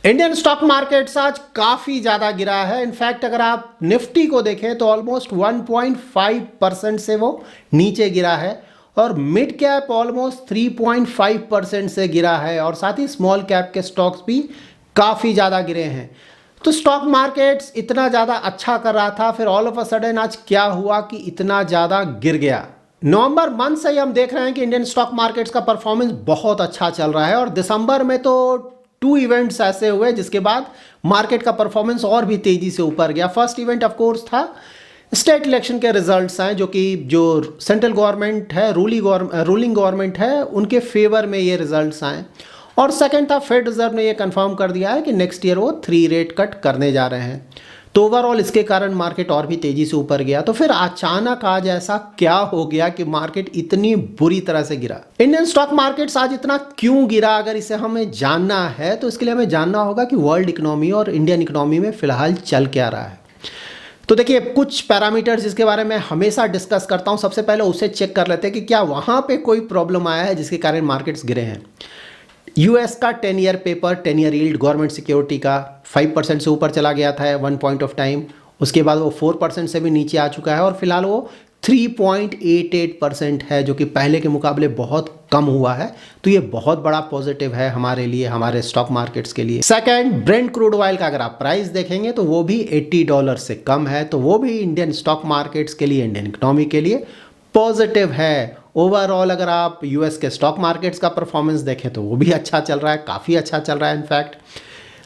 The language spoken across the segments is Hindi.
इंडियन स्टॉक मार्केट्स आज काफी ज्यादा गिरा है। इनफैक्ट अगर आप निफ्टी को देखें तो ऑलमोस्ट 1.5% से वो नीचे गिरा है और मिड कैप ऑलमोस्ट 3.5% से गिरा है और साथ ही स्मॉल कैप के स्टॉक्स भी काफी ज्यादा गिरे हैं। तो स्टॉक मार्केट्स इतना ज्यादा अच्छा कर रहा था, फिर ऑल ऑफ अ सडन आज क्या हुआ कि इतना ज्यादा गिर गया। नवंबर मंथ से ही हम देख रहे हैं कि इंडियन स्टॉक मार्केट्स का परफॉर्मेंस बहुत अच्छा चल रहा है और दिसंबर में तो 2 इवेंट्स ऐसे हुए जिसके बाद मार्केट का परफॉर्मेंस और भी तेजी से ऊपर गया। फर्स्ट इवेंट ऑफ कोर्स था स्टेट इलेक्शन के रिजल्ट्स हैं, जो सेंट्रल गवर्नमेंट है, रूलिंग गवर्नमेंट है, उनके फेवर में ये रिजल्ट्स आए। और सेकंड था फेड रिजर्व ने ये कंफर्म कर दिया है कि नेक्स्ट ईयर वो 3 रेट कट करने जा रहे हैं। तो ओवरऑल इसके कारण मार्केट और भी तेजी से ऊपर गया। तो फिर अचानक आज ऐसा क्या हो गया कि मार्केट इतनी बुरी तरह से गिरा। इंडियन स्टॉक मार्केट्स आज इतना क्यों गिरा, अगर इसे हमें जानना है तो इसके लिए हमें जानना होगा कि वर्ल्ड इकोनॉमी और इंडियन इकोनॉमी में फिलहाल चल क्या रहा है। तो देखिए, कुछ पैरामीटर्स जिसके बारे में हमेशा डिस्कस करता हूं, सबसे पहले उसे चेक कर लेते हैं कि क्या वहां पे कोई प्रॉब्लम आया है जिसके कारण मार्केट्स गिरे हैं। यूएस का 10 year paper, 10 year yield government security का 5% से ऊपर चला गया था वन पॉइंट ऑफ टाइम। उसके बाद वो 4% से भी नीचे आ चुका है और फिलहाल वो 3.88% है, जो कि पहले के मुकाबले बहुत कम हुआ है। तो ये बहुत बड़ा पॉजिटिव है हमारे लिए, हमारे स्टॉक मार्केट्स के लिए। सेकंड, ब्रेंट क्रूड ऑयल का अगर आप प्राइस देखेंगे तो वो भी $80 से कम है। तो वो भी इंडियन स्टॉक मार्केट्स के लिए, इंडियन इकोनॉमी के लिए पॉजिटिव है। ओवरऑल अगर आप यूएस के स्टॉक मार्केट्स का परफॉर्मेंस देखें तो वो भी अच्छा चल रहा है, काफ़ी अच्छा चल रहा है। इनफैक्ट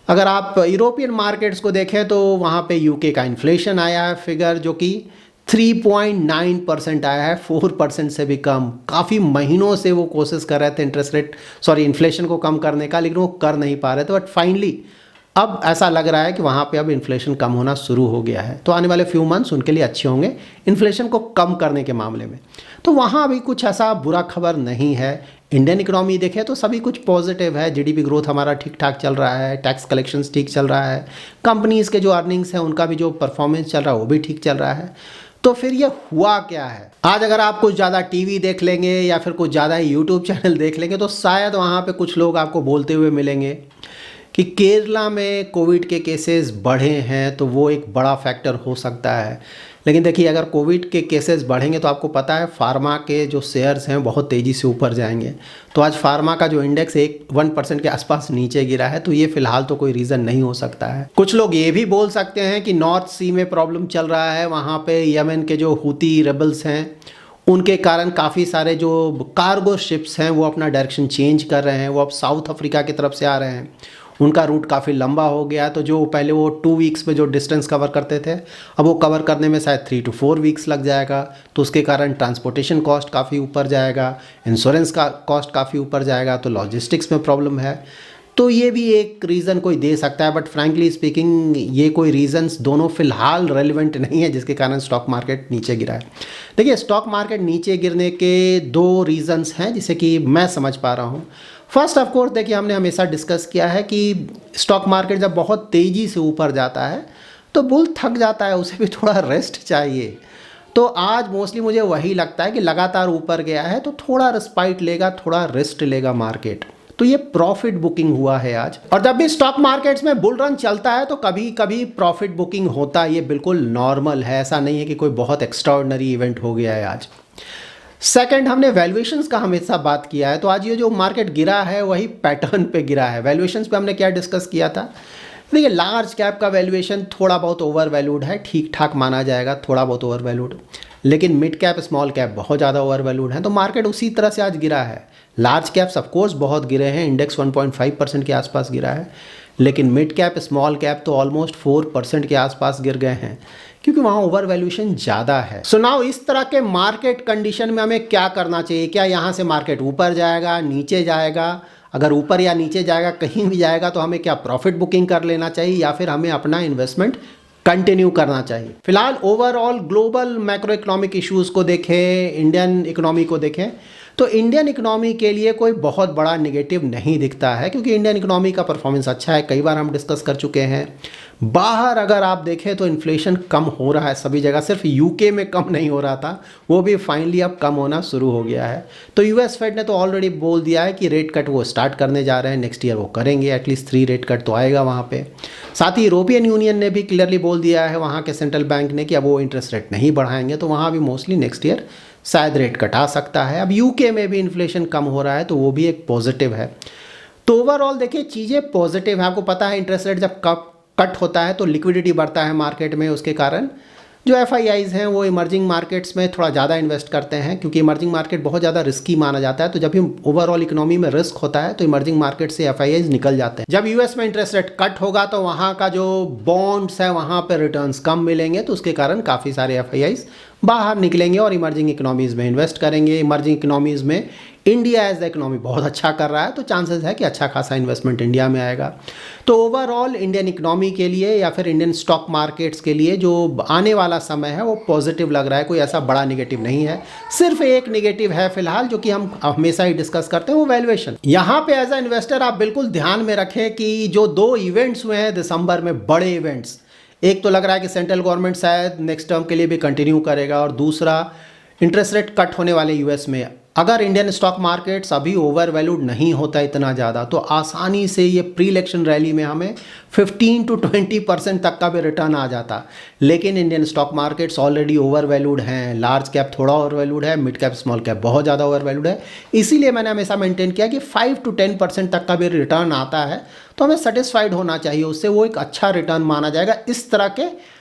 अगर आप यूरोपियन मार्केट्स को देखें तो वहाँ पे यूके का इन्फ्लेशन आया है फिगर, जो कि 3.9% आया है, 4% से भी कम। काफ़ी महीनों से वो कोशिश कर रहे थे इन्फ्लेशन को कम करने का, लेकिन वो कर नहीं पा रहे थे। बट फाइनली अब ऐसा लग रहा है कि वहाँ पे अब इन्फ्लेशन कम होना शुरू हो गया है। तो आने वाले फ्यू मंथ्स उनके लिए अच्छे होंगे इन्फ्लेशन को कम करने के मामले में। तो वहाँ अभी कुछ ऐसा बुरा खबर नहीं है। इंडियन इकोनॉमी देखें तो सभी कुछ पॉजिटिव है। जीडीपी ग्रोथ हमारा ठीक ठाक चल रहा है, टैक्स कलेक्शंस ठीक चल रहा है, कंपनीज़ के जो अर्निंग्स हैं उनका भी जो परफॉर्मेंस चल रहा है वो भी ठीक चल रहा है। तो फिर ये हुआ क्या है? आज अगर आप कुछ ज़्यादा टीवी देख लेंगे या फिर कुछ ज़्यादा यूट्यूब चैनल देख लेंगे तो शायद वहाँ पे कुछ लोग आपको बोलते हुए मिलेंगे कि केरला में कोविड के केसेस बढ़े हैं, तो वो एक बड़ा फैक्टर हो सकता है। लेकिन देखिए, अगर कोविड के केसेस बढ़ेंगे तो आपको पता है फार्मा के जो शेयर्स हैं बहुत तेज़ी से ऊपर जाएंगे। तो आज फार्मा का जो इंडेक्स 1% के आसपास नीचे गिरा है, तो ये फिलहाल तो कोई रीज़न नहीं हो सकता है। कुछ लोग ये भी बोल सकते हैं कि नॉर्थ सी में प्रॉब्लम चल रहा है, वहाँ पे यमन के जो हुती रेबल्स हैं उनके कारण काफ़ी सारे जो कार्गो शिप्स हैं वो अपना डायरेक्शन चेंज कर रहे हैं, वो अब साउथ अफ्रीका की तरफ से आ रहे हैं। उनका रूट काफ़ी लंबा हो गया, तो जो पहले वो 2 वीक्स में जो डिस्टेंस कवर करते थे, अब वो कवर करने में शायद 3 to 4 वीक्स लग जाएगा। तो उसके कारण ट्रांसपोर्टेशन कॉस्ट काफ़ी ऊपर जाएगा, इंश्योरेंस का कॉस्ट काफ़ी ऊपर जाएगा, तो लॉजिस्टिक्स में प्रॉब्लम है। तो ये भी एक रीज़न कोई दे सकता है, बट फ्रैंकली स्पीकिंग ये कोई रीजंस दोनों फिलहाल रेलिवेंट नहीं है जिसके कारण स्टॉक मार्केट नीचे गिरा है। देखिए, स्टॉक मार्केट नीचे गिरने के 2 रीजंस हैं जिसे कि मैं समझ पा रहा हूँ। फर्स्ट ऑफ कोर्स, देखिए, हमने हमेशा डिस्कस किया है कि स्टॉक मार्केट जब बहुत तेज़ी से ऊपर जाता है तो बुल थक जाता है, उसे भी थोड़ा रेस्ट चाहिए। तो आज मोस्टली मुझे वही लगता है कि लगातार ऊपर गया है तो थोड़ा रिस्पाइट लेगा, थोड़ा रेस्ट लेगा मार्केट। तो ये प्रॉफिट बुकिंग हुआ है आज। और जब भी स्टॉक मार्केट्स में बुल रन चलता है तो कभी कभी प्रॉफिट बुकिंग होता है, ये बिल्कुल नॉर्मल है, ऐसा नहीं है कि कोई बहुत एक्स्ट्राऑर्डिनरी इवेंट हो गया है आज। सेकंड, हमने वैल्यूएशंस का हमेशा बात किया है, तो आज ये जो मार्केट गिरा है वही पैटर्न पे गिरा है। वैल्यूएशंस पे हमने क्या डिस्कस किया था? देखिए, लार्ज कैप का वैल्यूएशन थोड़ा बहुत ओवर वैल्यूड है, ठीक ठाक माना जाएगा, थोड़ा बहुत ओवर वैल्यूड। लेकिन मिड कैप, स्मॉल कैप बहुत ज़्यादा ओवर वैल्यूड है, तो मार्केट उसी तरह से आज गिरा है। लार्ज कैप्स ऑफकोर्स बहुत गिरे हैं, इंडेक्स 1.5% के आसपास गिरा है, लेकिन मिड कैप, स्मॉल कैप तो ऑलमोस्ट 4% के आसपास गिर गए हैं, क्योंकि वहाँ ओवर वैल्यूएशन ज़्यादा है। सो नाउ इस तरह के मार्केट कंडीशन में हमें क्या करना चाहिए? क्या यहाँ से मार्केट ऊपर जाएगा, नीचे जाएगा? अगर ऊपर या नीचे जाएगा, कहीं भी जाएगा, तो हमें क्या प्रॉफिट बुकिंग कर लेना चाहिए या फिर हमें अपना इन्वेस्टमेंट कंटिन्यू करना चाहिए? फिलहाल overall global macro economic issues को देखें, इंडियन इकोनॉमी को देखें, तो इंडियन इकोनॉमी के लिए कोई बहुत बड़ा नेगेटिव नहीं दिखता है, क्योंकि इंडियन इकोनॉमी का परफॉर्मेंस अच्छा है, कई बार हम डिस्कस कर चुके हैं। बाहर अगर आप देखें तो इन्फ्लेशन कम हो रहा है सभी जगह, सिर्फ यूके में कम नहीं हो रहा था, वो भी फाइनली अब कम होना शुरू हो गया है। तो यूएस फेड ने तो ऑलरेडी बोल दिया है कि रेट कट वो स्टार्ट करने जा रहे हैं, नेक्स्ट ईयर वो करेंगे, एटलीस्ट 3 रेट कट तो आएगा वहाँ पे। साथ ही यूरोपियन यूनियन ने भी क्लियरली बोल दिया है वहाँ के सेंट्रल बैंक ने कि अब वो इंटरेस्ट रेट नहीं बढ़ाएंगे, तो वहाँ भी मोस्टली नेक्स्ट ईयर शायद रेट कट आ सकता है। अब यूके में भी इन्फ्लेशन कम हो रहा है, तो वो भी एक पॉजिटिव है। तो ओवरऑल देखिए चीज़ें पॉजिटिव है। आपको पता है इंटरेस्ट रेट जब कट होता है तो लिक्विडिटी बढ़ता है मार्केट में, उसके कारण जो एफआईआईज हैं वो इमर्जिंग मार्केट्स में थोड़ा ज़्यादा इन्वेस्ट करते हैं, क्योंकि इमर्जिंग मार्केट बहुत ज़्यादा रिस्की माना जाता है। तो जब भी ओवरऑल इकोनॉमी में रिस्क होता है तो इमर्जिंग मार्केट से एफआईआईज निकल जाते हैं। जब यूएस में इंटरेस्ट रेट कट होगा तो वहाँ का जो बॉन्ड्स है वहाँ पर रिटर्न्स कम मिलेंगे, तो उसके कारण काफ़ी सारे एफआईआईज बाहर निकलेंगे और इमर्जिंग इकोनॉमीज़ में इन्वेस्ट करेंगे। इमर्जिंग इकोनॉमीज़ में इंडिया एज द इकोनॉमी बहुत अच्छा कर रहा है, तो चांसेस है कि अच्छा खासा इन्वेस्टमेंट इंडिया में आएगा। तो ओवरऑल इंडियन इकोनॉमी के लिए या फिर इंडियन स्टॉक मार्केट्स के लिए जो आने वाला समय है वो पॉजिटिव लग रहा है, कोई ऐसा बड़ा नेगेटिव नहीं है। सिर्फ एक नेगेटिव है फिलहाल, जो कि हम हमेशा ही डिस्कस करते हैं, वो वैल्यूएशन। यहाँ पे एज अ इन्वेस्टर आप बिल्कुल ध्यान में रखें कि जो 2 इवेंट्स हुए हैं दिसंबर में, बड़े इवेंट्स, एक तो लग रहा है कि सेंट्रल गवर्नमेंट शायद नेक्स्ट टर्म के लिए भी कंटिन्यू करेगा, और दूसरा इंटरेस्ट रेट कट होने वाले यूएस में। अगर इंडियन स्टॉक मार्केट्स अभी ओवर वैल्यूड नहीं होता इतना ज़्यादा, तो आसानी से ये प्री इलेक्शन रैली में हमें 15 to 20% तक का भी रिटर्न आ जाता। लेकिन Indian stock markets already over valued हैं, लार्ज कैप थोड़ा ओवर वैल्यूड है, मिड कैप स्मॉल कैप बहुत ज़्यादा ओवर वैल्यूड है। इसीलिए मैंने हमेशा मेंटेन किया कि 5 to 10% तक का भी रिटर्न आता है तो हमें सेटिस्फाइड होना चाहिए, उससे वो एक अच्छा रिटर्न माना जाएगा इस तरह के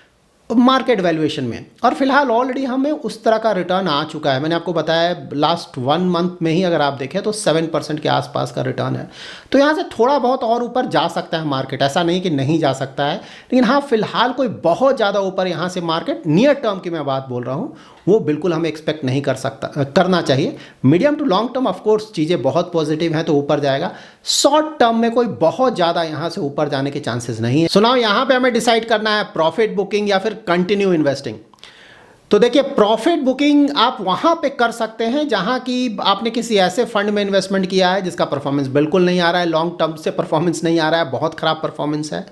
मार्केट वैल्यूएशन में। और फिलहाल ऑलरेडी हमें उस तरह का रिटर्न आ चुका है। मैंने आपको बताया लास्ट 1 मंथ में ही अगर आप देखें तो 7% के आसपास का रिटर्न है। तो यहाँ से थोड़ा बहुत और ऊपर जा सकता है मार्केट, ऐसा नहीं कि नहीं जा सकता है, लेकिन हाँ फिलहाल कोई बहुत ज़्यादा ऊपर यहाँ से मार्केट नियर टर्म की मैं बात बोल रहा हूँ वो बिल्कुल हमें एक्सपेक्ट नहीं करना चाहिए। Medium to long term of course चीज़ें बहुत पॉजिटिव हैं तो ऊपर जाएगा। शॉर्ट टर्म में कोई बहुत ज़्यादा यहाँ से ऊपर जाने के चांसेस नहीं है। सुनाओ यहाँ पे हमें डिसाइड करना है प्रॉफिट बुकिंग या फिर कंटिन्यू इन्वेस्टिंग। तो देखिए प्रॉफिट बुकिंग आप वहाँ पे कर सकते हैं जहाँ की आपने किसी ऐसे फंड में इन्वेस्टमेंट किया है जिसका परफॉर्मेंस बिल्कुल नहीं आ रहा है, लॉन्ग टर्म से परफॉर्मेंस नहीं आ रहा है, बहुत ख़राब परफॉर्मेंस है।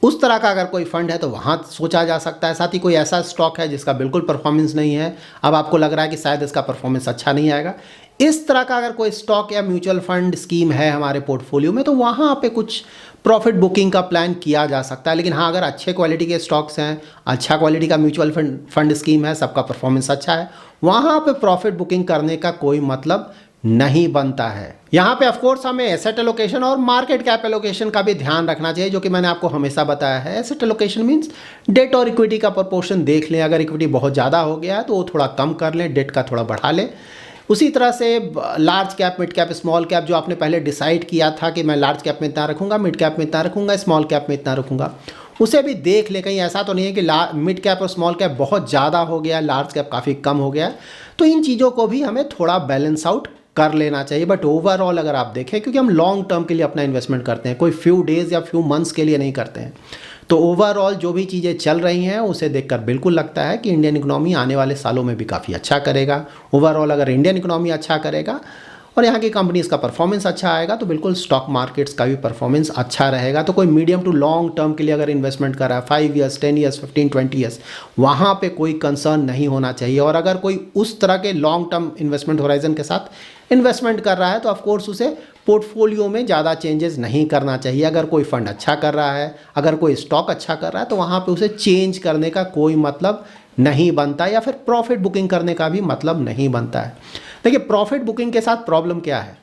उस तरह का अगर कोई फंड है तो वहाँ सोचा जा सकता है। साथ ही कोई ऐसा स्टॉक है जिसका बिल्कुल परफॉर्मेंस नहीं है, अब आपको लग रहा है कि शायद इसका परफॉर्मेंस अच्छा नहीं आएगा, इस तरह का अगर कोई स्टॉक या म्यूचुअल फंड स्कीम है हमारे पोर्टफोलियो में तो वहाँ पे कुछ प्रॉफिट बुकिंग का प्लान किया जा सकता है। लेकिन हाँ अगर अच्छे क्वालिटी के स्टॉक्स हैं, अच्छा क्वालिटी का म्यूचुअल फंड स्कीम है, सबका परफॉर्मेंस अच्छा है, वहाँ पे प्रॉफिट बुकिंग करने का कोई मतलब नहीं बनता है। यहाँ पे ऑफकोर्स हमें एसेट एलोकेशन और मार्केट कैप एलोकेशन का भी ध्यान रखना चाहिए, जो कि मैंने आपको हमेशा बताया है। एसेट एलोकेशन मींस डेट और इक्विटी का प्रोपोर्शन देख लें, अगर इक्विटी बहुत ज़्यादा हो गया है तो वो थोड़ा कम कर लें, डेट का थोड़ा बढ़ा लें। उसी तरह से large cap, mid cap, small cap, जो आपने पहले डिसाइड किया था कि मैं लार्ज कैप में इतना रखूँगा, मिड कैप में इतना रखूँगा, स्मॉल कैप में इतना रखूँगा, उसे भी देख ले। कहीं ऐसा तो नहीं है कि मिड कैप और स्मॉल कैप बहुत ज़्यादा हो गया, लार्ज कैप काफ़ी कम हो गया। तो इन चीज़ों को भी हमें थोड़ा बैलेंस आउट कर लेना चाहिए। बट ओवरऑल अगर आप देखें, क्योंकि हम लॉन्ग टर्म के लिए अपना इन्वेस्टमेंट करते हैं, कोई फ्यू डेज़ या फ्यू मंथ्स के लिए नहीं करते हैं, तो ओवरऑल जो भी चीज़ें चल रही हैं उसे देखकर बिल्कुल लगता है कि इंडियन इकोनॉमी आने वाले सालों में भी काफ़ी अच्छा करेगा। ओवरऑल अगर इंडियन इकोनॉमी अच्छा करेगा और यहाँ की कंपनीज का परफॉर्मेंस अच्छा आएगा तो बिल्कुल स्टॉक मार्केट्स का भी परफॉर्मेंस अच्छा रहेगा। तो कोई मीडियम टू लॉन्ग टर्म के लिए अगर इन्वेस्टमेंट कर रहा है, 5 ईयर्स, 10 ईयर्स, 15, 20 ईयर्स, वहाँ पे कोई कंसर्न नहीं होना चाहिए। और अगर कोई उस तरह के लॉन्ग टर्म इन्वेस्टमेंट होराइजन के साथ इन्वेस्टमेंट कर रहा है तो ऑफकोर्स उसे पोर्टफोलियो में ज़्यादा चेंजेस नहीं करना चाहिए। अगर कोई फंड अच्छा कर रहा है, अगर कोई स्टॉक अच्छा कर रहा है तो वहाँ पे उसे चेंज करने का कोई मतलब नहीं बनता, या फिर प्रॉफिट बुकिंग करने का भी मतलब नहीं बनता है। देखिए प्रॉफिट बुकिंग के साथ प्रॉब्लम क्या है?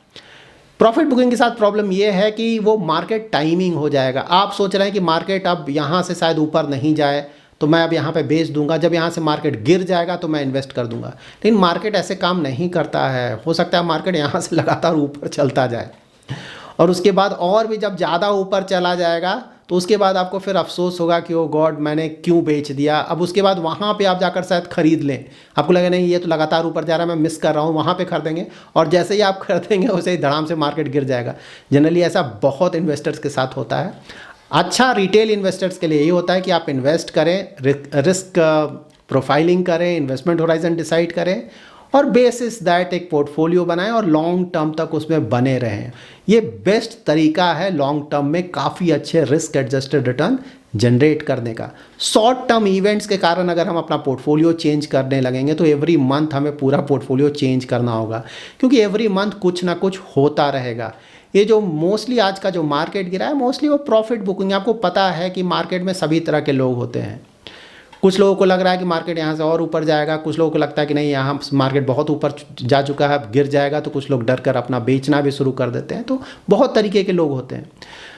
प्रॉफिट बुकिंग के साथ प्रॉब्लम ये है कि वो मार्केट टाइमिंग हो जाएगा। आप सोच रहे हैं कि मार्केट अब यहाँ से शायद ऊपर नहीं जाए तो मैं अब यहाँ पे बेच दूंगा, जब यहाँ से मार्केट गिर जाएगा तो मैं इन्वेस्ट कर दूंगा। लेकिन मार्केट ऐसे काम नहीं करता है। हो सकता है मार्केट यहाँ से लगातार ऊपर चलता जाए और उसके बाद और भी जब ज़्यादा ऊपर चला जाएगा तो उसके बाद आपको फिर अफसोस होगा कि ओ गॉड मैंने क्यों बेच दिया। अब उसके बाद वहाँ पे आप जाकर शायद खरीद लें, आपको लगे नहीं ये तो लगातार ऊपर जा रहा है, मैं मिस कर रहा हूँ, वहाँ पे खरीदेंगे और जैसे ही आप खरीदेंगे वैसे ही धड़ाम से मार्केट गिर जाएगा। जनरली ऐसा बहुत इन्वेस्टर्स के साथ होता है। अच्छा रिटेल इन्वेस्टर्स के लिए ये होता है कि आप इन्वेस्ट करें, रिस्क प्रोफाइलिंग करें, इन्वेस्टमेंट होराइजन डिसाइड करें और बेसिस दैट एक पोर्टफोलियो बनाएं और लॉन्ग टर्म तक उसमें बने रहें। ये बेस्ट तरीका है लॉन्ग टर्म में काफ़ी अच्छे रिस्क एडजस्टेड रिटर्न जनरेट करने का। शॉर्ट टर्म इवेंट्स के कारण अगर हम अपना पोर्टफोलियो चेंज करने लगेंगे तो एवरी मंथ हमें पूरा पोर्टफोलियो चेंज करना होगा, क्योंकि एवरी मंथ कुछ ना कुछ होता रहेगा। ये जो मोस्टली आज का जो मार्केट गिरा है मोस्टली वो प्रॉफिट बुकिंग। आपको पता है कि मार्केट में सभी तरह के लोग होते हैं। कुछ लोगों को लग रहा है कि मार्केट यहाँ से और ऊपर जाएगा, कुछ लोगों को लगता है कि नहीं यहाँ मार्केट बहुत ऊपर जा चुका है, गिर जाएगा, तो कुछ लोग डर कर अपना बेचना भी शुरू कर देते हैं। तो बहुत तरीके के लोग होते हैं।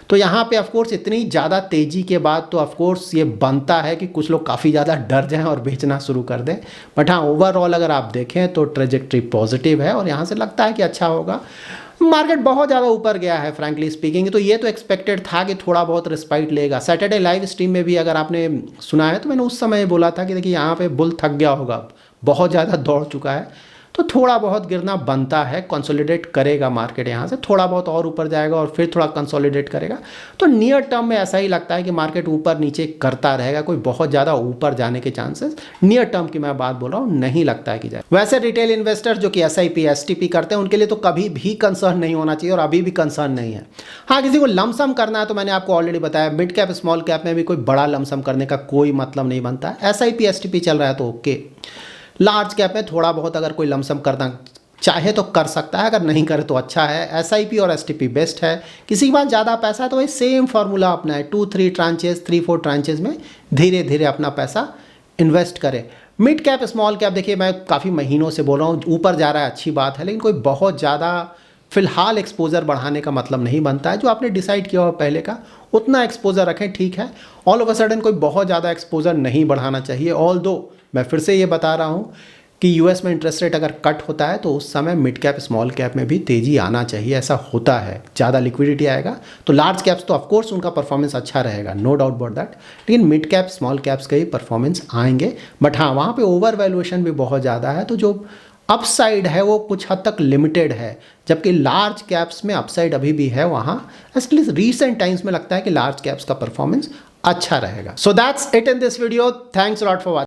तो यहाँ पे ऑफकोर्स इतनी ज़्यादा तेज़ी के बाद तो ऑफकोर्स ये बनता है कि कुछ लोग काफ़ी ज़्यादा डर जाएं और बेचना शुरू कर दें। बट हाँ, ओवरऑल अगर आप देखें तो ट्रेजेक्ट्री पॉजिटिव है और यहाँ से लगता है कि अच्छा होगा। मार्केट बहुत ज़्यादा ऊपर गया है फ्रैंकली स्पीकिंग, तो ये तो एक्सपेक्टेड था कि थोड़ा बहुत रिस्पाइट लेगा। सैटरडे लाइव स्ट्रीम में भी अगर आपने सुना है तो मैंने उस समय बोला था कि देखिए यहाँ पे बुल थक गया होगा, बहुत ज़्यादा दौड़ चुका है, तो थोड़ा बहुत गिरना बनता है। कंसोलिडेट करेगा मार्केट, यहाँ से थोड़ा बहुत और ऊपर जाएगा और फिर थोड़ा कंसोलिडेट करेगा। तो नियर टर्म में ऐसा ही लगता है कि मार्केट ऊपर नीचे करता रहेगा, कोई बहुत ज़्यादा ऊपर जाने के चांसेस नियर टर्म की मैं बात बोल रहा हूँ नहीं लगता है कि जाए। वैसे रिटेल इन्वेस्टर जो कि SIP STP करते हैं उनके लिए तो कभी भी कंसर्न नहीं होना चाहिए और अभी भी कंसर्न नहीं है। हाँ, किसी को लमसम करना है तो मैंने आपको ऑलरेडी बताया, मिड कैप स्मॉल कैप में भी कोई बड़ा लमसम करने का कोई मतलब नहीं बनता। SIP STP चल रहा है तो ओके। लार्ज कैप में थोड़ा बहुत अगर कोई लमसम करना चाहे तो कर सकता है, अगर नहीं करे तो अच्छा है। SIP और STP बेस्ट है। किसी के पास ज़्यादा पैसा है तो वही सेम फार्मूला अपनाए, 2-3 ट्रांचेस 3-4 ट्रांचेस में धीरे धीरे अपना पैसा इन्वेस्ट करें। मिड कैप स्मॉल कैप देखिए मैं काफ़ी महीनों से बोल रहा हूँ, ऊपर जा रहा है अच्छी बात है, लेकिन कोई बहुत ज़्यादा फिलहाल एक्सपोजर बढ़ाने का मतलब नहीं बनता है। जो आपने डिसाइड किया हो पहले का उतना एक्सपोजर रखें, ठीक है। ऑल ऑफ अ सडन कोई बहुत ज़्यादा एक्सपोजर नहीं बढ़ाना चाहिए। ऑल दो मैं फिर से ये बता रहा हूँ कि US में इंटरेस्ट रेट अगर कट होता है तो उस समय मिड कैप स्मॉल कैप में भी तेज़ी आना चाहिए, ऐसा होता है। ज़्यादा लिक्विडिटी आएगा तो लार्ज कैप्स तो ऑफकोर्स उनका परफॉर्मेंस अच्छा रहेगा, नो डाउट अबाउट दैट, लेकिन मिड कैप स्मॉल कैप्स के ही परफॉर्मेंस आएंगे। बट हाँ, वहाँ पे ओवर वैल्यूएशन भी बहुत ज़्यादा है, तो जो अपसाइड है वो कुछ हद तक लिमिटेड है, जबकि लार्ज कैप्स में अपसाइड अभी भी है। वहाँ एटलीस्ट रीसेंट टाइम्स में लगता है कि लार्ज कैप्स का परफॉर्मेंस अच्छा रहेगा। So that's it in this video. Thanks a lot for watching.